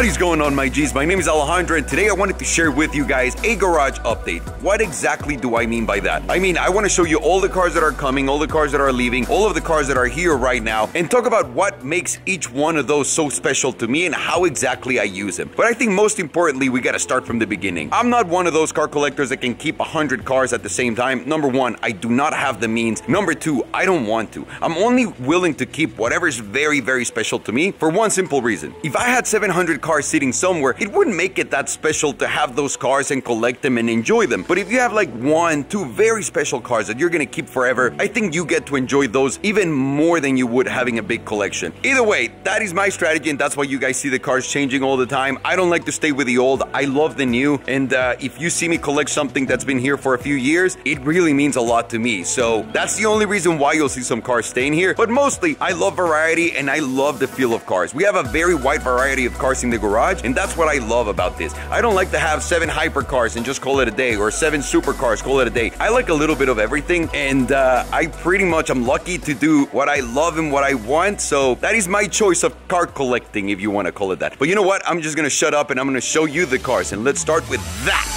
What is going on, my G's? My name is Alejandro, and today I wanted to share with you guys a garage update. What exactly do I mean by that? I mean, I want to show you all the cars that are coming, all the cars that are leaving, all of the cars that are here right now, and talk about what makes each one of those so special to me and how exactly I use them. But I think most importantly, we got to start from the beginning. I'm not one of those car collectors that can keep 100 cars at the same time. Number one, I do not have the means. Number two, I don't want to. I'm only willing to keep whatever is very, very special to me for one simple reason. If I had 700 cars sitting somewhere, it wouldn't make it that special to have those cars and collect them and enjoy them. But if you have like one, two very special cars that you're gonna keep forever, I think you get to enjoy those even more than you would having a big collection. Either way, that is my strategy, and that's why you guys see the cars changing all the time. I don't like to stay with the old. I love the new, and if you see me collect something that's been here for a few years, it really means a lot to me. So that's the only reason why you'll see some cars staying here. But mostly, I love variety and I love the feel of cars. We have a very wide variety of cars in the garage, and that's what I love about this. I don't like to have 7 hypercars and just call it a day, or 7 supercars, call it a day. I like a little bit of everything, and I'm lucky to do what I love and what I want, so that is my choice of car collecting, if you want to call it that. But you know what? I'm just gonna shut up and I'm gonna show you the cars, and let's start with that.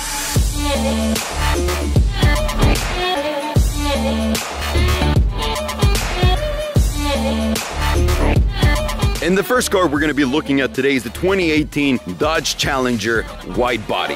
And the first car we're going to be looking at today is the 2018 Dodge Challenger wide body.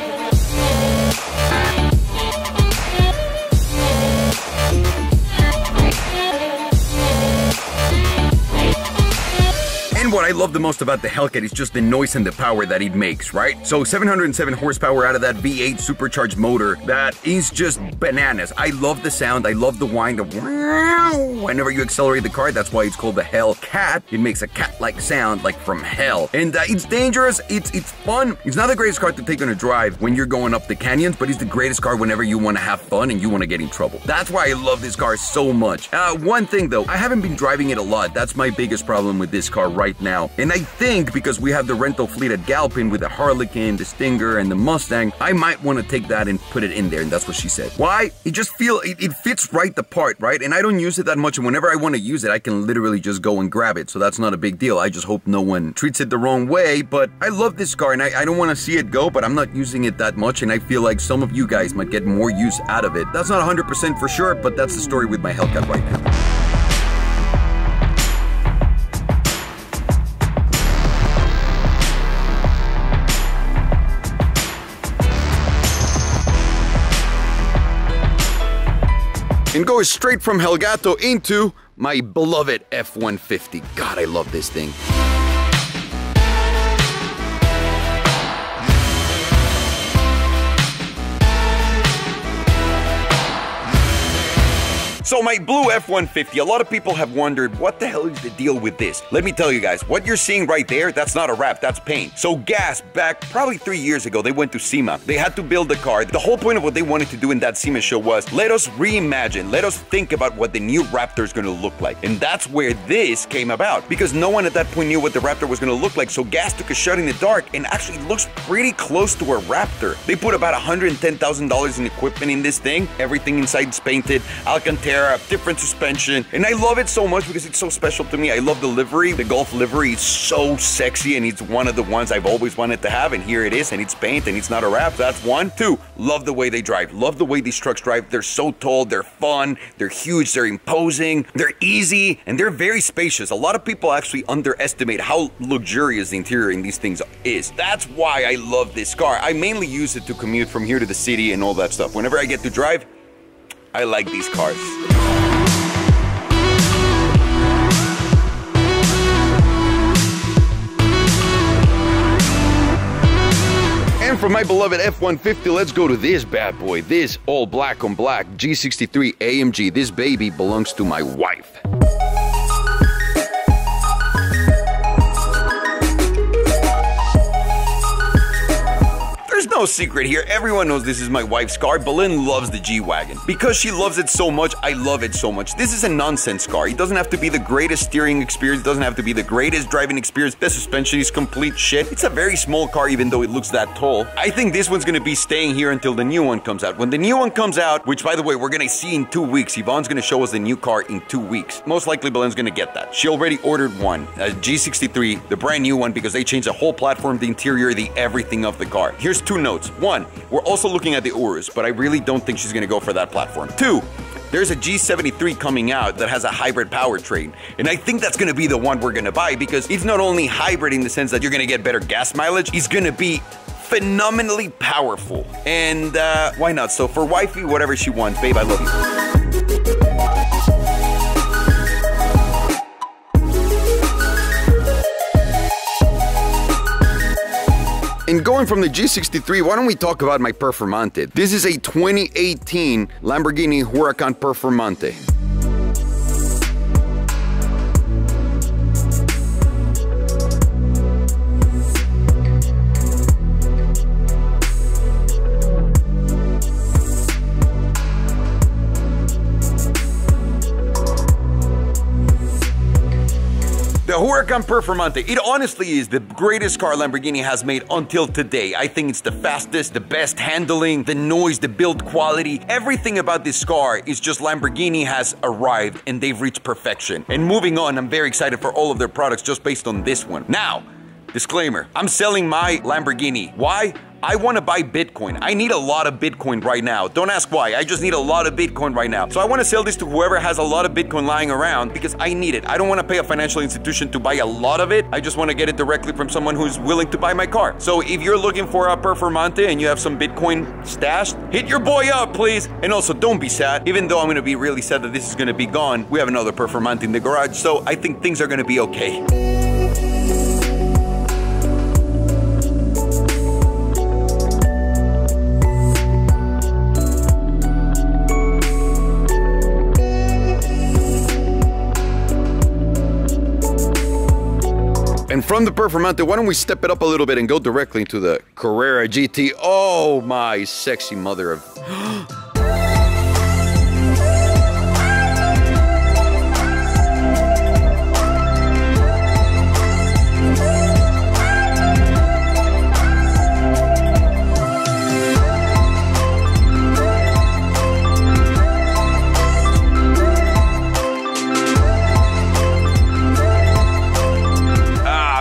And what I love the most about the Hellcat is just the noise and the power that it makes, right? So 707 horsepower out of that V8 supercharged motor, that is just bananas. I love the sound, I love the whine, the wow. Whenever you accelerate the car, that's why it's called the Hellcat. It makes a cat-like sound, like from hell. And it's dangerous, it's fun. It's not the greatest car to take on a drive when you're going up the canyons, but it's the greatest car whenever you want to have fun and you want to get in trouble. That's why I love this car so much. One thing though, I haven't been driving it a lot. That's my biggest problem with this car right now. And I think because we have the rental fleet at Galpin with the Harlequin, the Stinger, and the Mustang, I might want to take that and put it in there, and that's what she said. Why? It just it fits right the part, right? And I don't use it that much, and whenever I want to use it, I can literally just go and grab it, so that's not a big deal. I just hope no one treats it the wrong way, but I love this car, and I don't want to see it go, but I'm not using it that much, and I feel like some of you guys might get more use out of it. That's not 100% for sure, but that's the story with my Hellcat right now. And go straight from Hellgato into my beloved F-150. God, I love this thing. So my blue F-150, a lot of people have wondered, what the hell is the deal with this? Let me tell you guys, what you're seeing right there, that's not a wrap, that's paint. So Gas, back probably 3 years ago, they went to SEMA. They had to build a car. The whole point of what they wanted to do in that SEMA show was, let us reimagine, let us think about what the new Raptor is going to look like. And that's where this came about, because no one at that point knew what the Raptor was going to look like. So Gas took a shot in the dark and actually looks pretty close to a Raptor. They put about $110,000 in equipment in this thing. Everything inside is painted, Alcantara, different suspension, and I love it so much because it's so special to me. I love the livery. The Golf livery is so sexy, and it's one of the ones I've always wanted to have, and here it is, and it's paint, and it's not a wrap. That's one. Two, love the way they drive. Love the way these trucks drive. They're so tall, they're fun, they're huge, they're imposing, they're easy, and they're very spacious. A lot of people actually underestimate how luxurious the interior in these things is. That's why I love this car. I mainly use it to commute from here to the city and all that stuff. Whenever I get to drive, I like these cars. And from my beloved F-150, let's go to this bad boy. This all black on black G63 AMG. This baby belongs to my wife. no secret here. Everyone knows this is my wife's car. Belen loves the G-Wagon. Because she loves it so much, I love it so much. This is a nonsense car. It doesn't have to be the greatest steering experience. It doesn't have to be the greatest driving experience. The suspension is complete shit. It's a very small car even though it looks that tall. I think this one's gonna be staying here until the new one comes out. When the new one comes out, which by the way, we're gonna see in 2 weeks. Yvonne's gonna show us the new car in 2 weeks. Most likely Belen's gonna get that. She already ordered one, a G63, the brand new one, because they changed the whole platform, the interior, the everything of the car. Here's 2 notes. 1, we're also looking at the Urus, but I really don't think she's gonna go for that platform. 2, there's a G73 coming out that has a hybrid powertrain, and I think that's gonna be the one we're gonna buy because it's not only hybrid in the sense that you're gonna get better gas mileage, it's gonna be phenomenally powerful. And why not? So for wifey, whatever she wants, babe, I love you. And going from the G63, why don't we talk about my Performante? This is a 2018 Lamborghini Huracan Performante. The Huracan Performante, it honestly is the greatest car Lamborghini has made until today. I think it's the fastest, the best handling, the noise, the build quality. Everything about this car is just Lamborghini has arrived and they've reached perfection. And moving on, I'm very excited for all of their products just based on this one. Now, disclaimer, I'm selling my Lamborghini. Why? I want to buy Bitcoin. I need a lot of Bitcoin right now. Don't ask why. I just need a lot of Bitcoin right now. So I want to sell this to whoever has a lot of Bitcoin lying around because I need it. I don't want to pay a financial institution to buy a lot of it. I just want to get it directly from someone who's willing to buy my car. So if you're looking for a Performante and you have some Bitcoin stashed, hit your boy up, please. And also, don't be sad. Even though I'm going to be really sad that this is going to be gone, we have another Performante in the garage. So I think things are going to be okay. And from the Performante, why don't we step it up a little bit and go directly into the Carrera GT. Oh, my sexy mother of...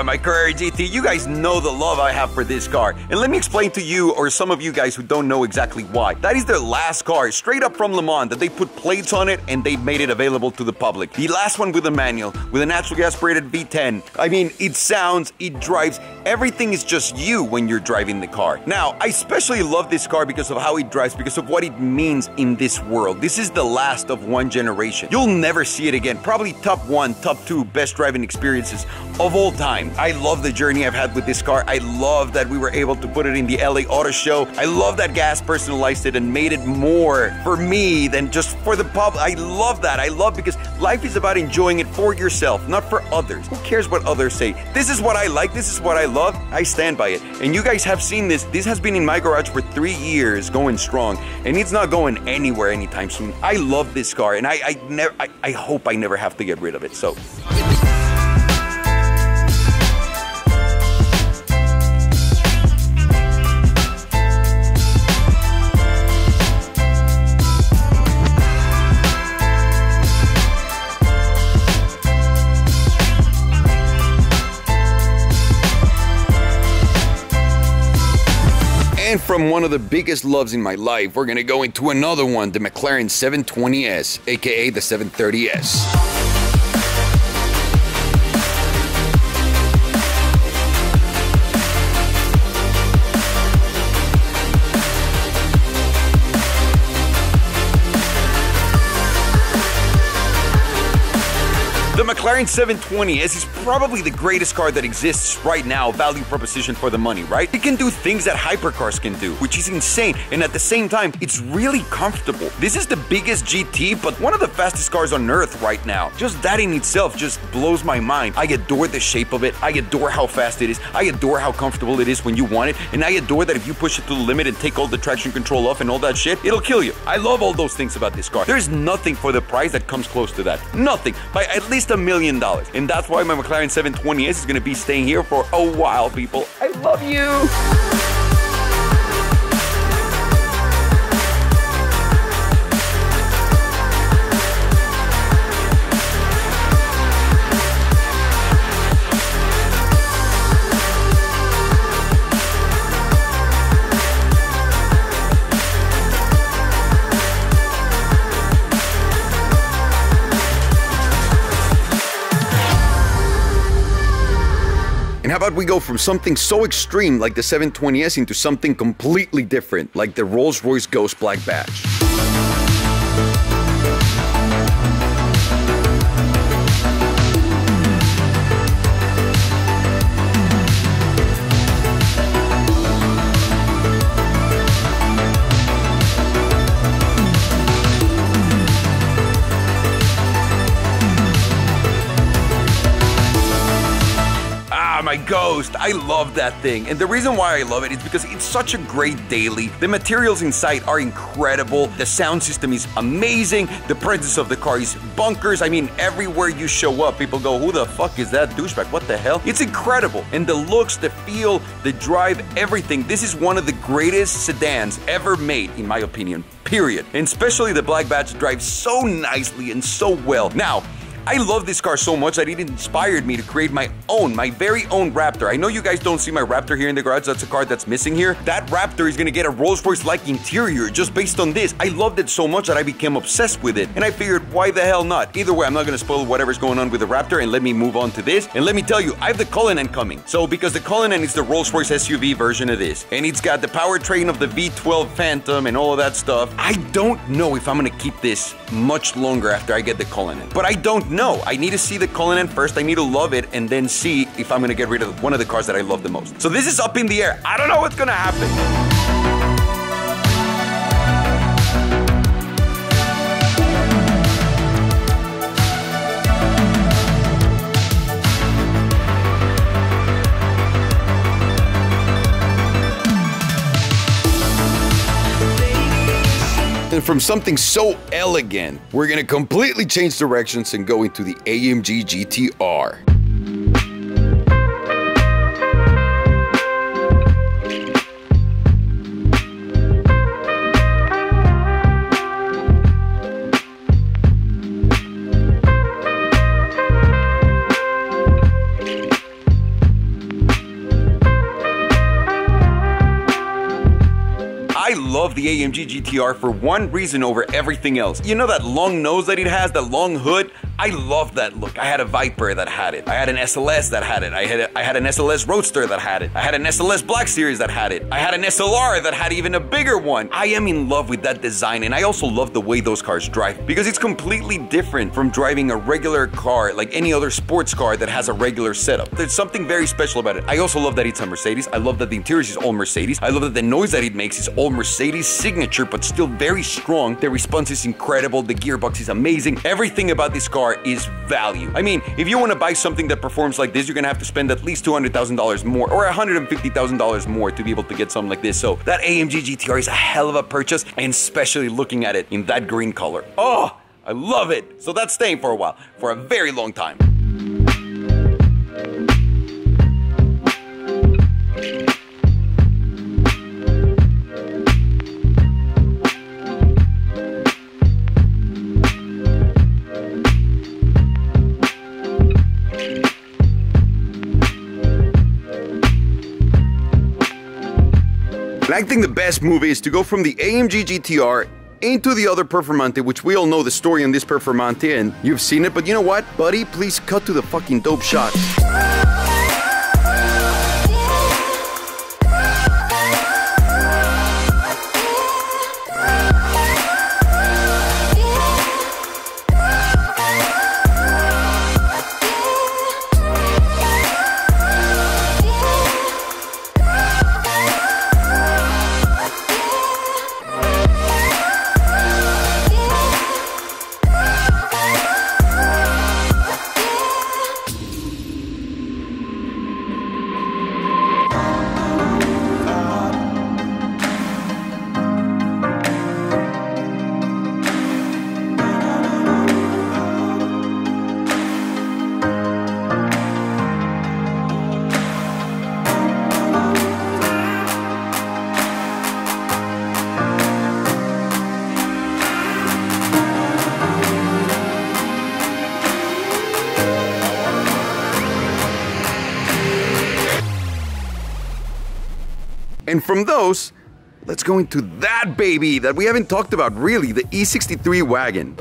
My Carrera GT, you guys know the love I have for this car. And let me explain to you, or some of you guys who don't know exactly why. That is their last car, straight up from Le Mans, that they put plates on it and they made it available to the public. The last one with a manual, with a natural gas aspirated V10. I mean, it sounds, it drives, everything is just you when you're driving the car. Now, I especially love this car because of how it drives, because of what it means in this world. This is the last of one generation. You'll never see it again. Probably top 1, top 2 best driving experiences of all time. I love the journey I've had with this car. I love that we were able to put it in the LA Auto Show. I love that Gas personalized it and made it more for me than just for the public. I love that. I love because life is about enjoying it for yourself, not for others. Who cares what others say? This is what I like. This is what I love. I stand by it. And you guys have seen this. This has been in my garage for 3 years, going strong, and it's not going anywhere anytime soon. I love this car, and I hope I never have to get rid of it. So. And from one of the biggest loves in my life, we're gonna go into another one, the McLaren 720S, aka the 730S. The McLaren 720S is probably the greatest car that exists right now, value proposition for the money, right? It can do things that hypercars can do, which is insane, and at the same time, it's really comfortable. This is the biggest GT, but one of the fastest cars on earth right now. Just that in itself just blows my mind. I adore the shape of it, I adore how fast it is, I adore how comfortable it is when you want it, and I adore that if you push it to the limit and take all the traction control off and all that shit, it'll kill you. I love all those things about this car. There's nothing for the price that comes close to that. Nothing. By at least $1 million. And that's why my McLaren 720S is gonna be staying here for a while, people. I love you! And how about we go from something so extreme like the 720S into something completely different, like the Rolls-Royce Ghost Black Badge. My Ghost, I love that thing, and the reason why I love it is because it's such a great daily. The materials inside are incredible, the sound system is amazing, the presence of the car is bunkers. I mean, everywhere you show up, people go, who the fuck is that douchebag? What the hell? It's incredible, and the looks, the feel, the drive, everything. This is one of the greatest sedans ever made, in my opinion, period. And especially the Black Badge drives so nicely and so well. Now, I love this car so much that it inspired me to create my very own Raptor. I know you guys don't see my Raptor here in the garage. That's a car that's missing here. That Raptor is gonna get a Rolls-Royce-like interior just based on this. I loved it so much that I became obsessed with it. And I figured, why the hell not? Either way, I'm not gonna spoil whatever's going on with the Raptor, and let me move on to this. And let me tell you, I have the Cullinan coming. So, because the Cullinan is the Rolls-Royce SUV version of this, and it's got the powertrain of the V12 Phantom and all of that stuff, I don't know if I'm gonna keep this much longer after I get the Cullinan. But I don't know. I need to see the Cullinan first. I need to love it and then see if I'm gonna get rid of one of the cars that I love the most. So this is up in the air. I don't know what's gonna happen. And from something so elegant, we're gonna completely change directions and go into the AMG GTR. I love the AMG GTR for one reason over everything else. You know that long nose that it has, that long hood? I love that look. I had a Viper that had it. I had an SLS that had it. I had an SLS Roadster that had it. I had an SLS Black Series that had it. I had an SLR that had even a bigger one. I am in love with that design, and I also love the way those cars drive because it's completely different from driving a regular car, like any other sports car that has a regular setup. There's something very special about it. I also love that it's a Mercedes. I love that the interior is all Mercedes. I love that the noise that it makes is all Mercedes signature, but still very strong. The response is incredible. The gearbox is amazing. Everything about this car is value. I mean, if you want to buy something that performs like this, you're gonna have to spend at least $200,000 more or $150,000 more to be able to get something like this. So that AMG GTR is a hell of a purchase, and especially looking at it in that green color. Oh, I love it. So that's staying for a while, for a very long time. And I think the best move is to go from the AMG GTR into the other Performante, which we all know the story on this Performante, and you've seen it, but you know what, buddy? Please cut to the fucking dope shot. And from those, let's go into that baby that we haven't talked about really, the E63 wagon.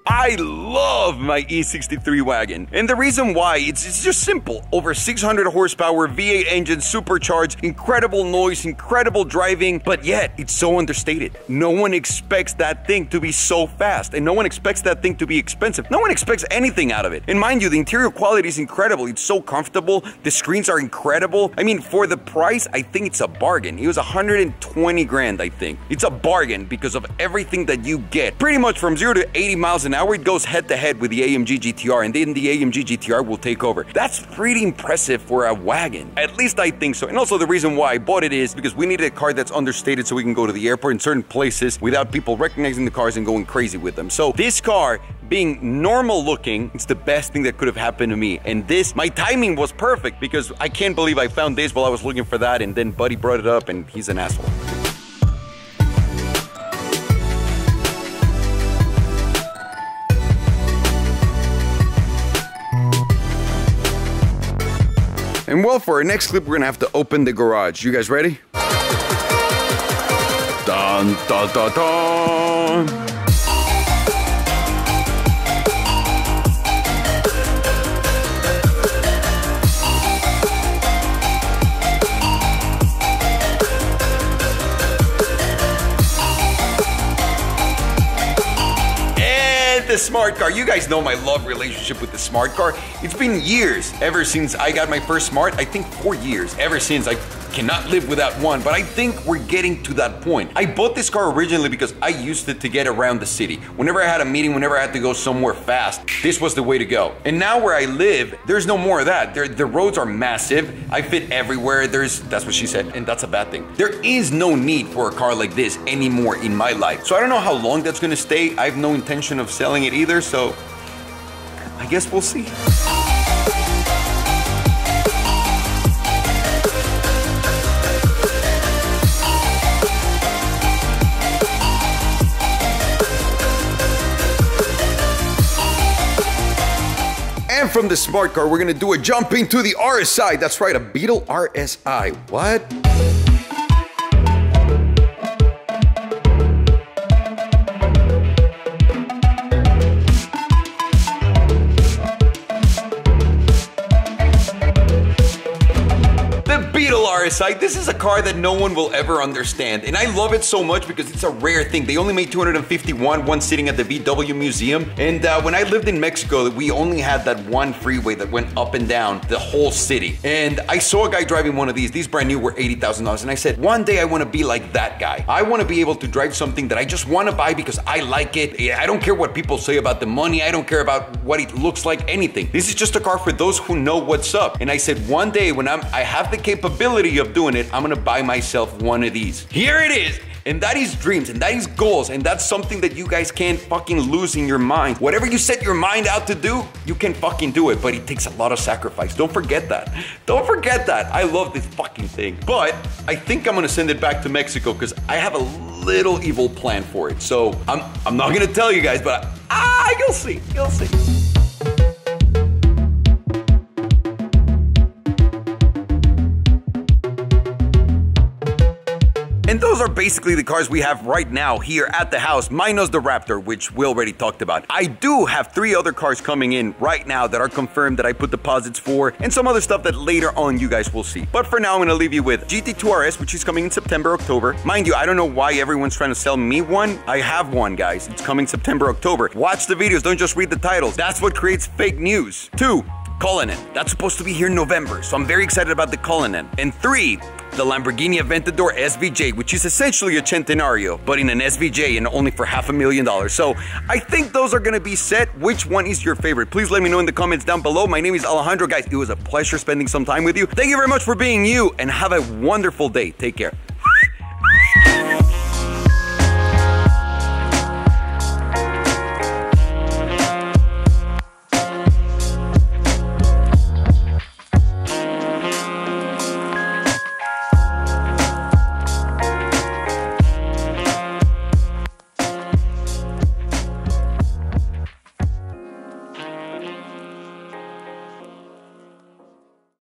I love my E63 wagon. And the reason why, it's just simple. Over 600 horsepower, V8 engine, supercharged, incredible noise, incredible driving, but yet it's so understated. No one expects that thing to be so fast, and no one expects that thing to be expensive. No one expects anything out of it. And mind you, the interior quality is incredible. It's so comfortable. The screens are incredible. I mean, for the price, I think it's a bargain. It was 120 grand, I think. It's a bargain because of everything that you get. Pretty much from 0 to 80 miles an hour, it goes head to head with the AMG GTR, and then the AMG GTR will take over. That's pretty impressive for a wagon. At least I think so. And also the reason why I bought it is because we needed a car that's understated so we can go to the airport in certain places without people recognizing the cars and going crazy with them. So this car, being normal looking, it's the best thing that could have happened to me. And this, my timing was perfect because I can't believe I found this while I was looking for that, and then Buddy brought it up and he's an asshole. And well, for our next clip, we're gonna have to open the garage. You guys ready? Dun, dun, dun, dun. The smart car. You guys know my love relationship with the smart car. It's been years, ever since I got my first smart. I think 4 years, ever since. I cannot live without one, but I think we're getting to that point. I bought this car originally because I used it to get around the city. Whenever I had a meeting, whenever I had to go somewhere fast, this was the way to go. And now where I live, there's no more of that. The roads are massive. I fit everywhere. That's what she said, and that's a bad thing. There is no need for a car like this anymore in my life. So I don't know how long that's gonna stay. I have no intention of selling it either, so I guess we'll see. And from the smart car, we're gonna do a jump into the RSI. That's right, a Beetle RSI. What? RSI. This is a car that no one will ever understand, and I love it so much because it's a rare thing. They only made 251, one sitting at the VW Museum, and when I lived in Mexico, we only had that one freeway that went up and down the whole city, and I saw a guy driving one of these brand new were $80,000, and I said, one day I want to be like that guy. I want to be able to drive something that I just want to buy because I like it. I don't care what people say about the money. I don't care about what it looks like, anything. This is just a car for those who know what's up, and I said, one day when I have the capability of doing it, I'm gonna buy myself one of these. Here it is. And that is dreams, and that is goals, and that's something that you guys can't fucking lose in your mind. Whatever you set your mind out to do, you can fucking do it, but it takes a lot of sacrifice. Don't forget that. Don't forget that. I love this fucking thing. But I think I'm gonna send it back to Mexico because I have a little evil plan for it. So I'm not gonna tell you guys, but you'll see. You'll see. And those are basically the cars we have right now here at the house, minus the Raptor, which we already talked about. I do have 3 other cars coming in right now that are confirmed that I put deposits for, and some other stuff that later on you guys will see. But for now, I'm gonna leave you with GT2 RS, which is coming in September, October. Mind you, I don't know why everyone's trying to sell me one. I have one, guys. It's coming September, October. Watch the videos, don't just read the titles. That's what creates fake news. 2, Cullinan. That's supposed to be here in November, so I'm very excited about the Cullinan. And 3, the Lamborghini Aventador SVJ, which is essentially a Centenario, but in an SVJ and only for $500,000. So I think those are gonna be set. Which one is your favorite? Please let me know in the comments down below. My name is Alejandro. Guys, it was a pleasure spending some time with you. Thank you very much for being you, and have a wonderful day. Take care.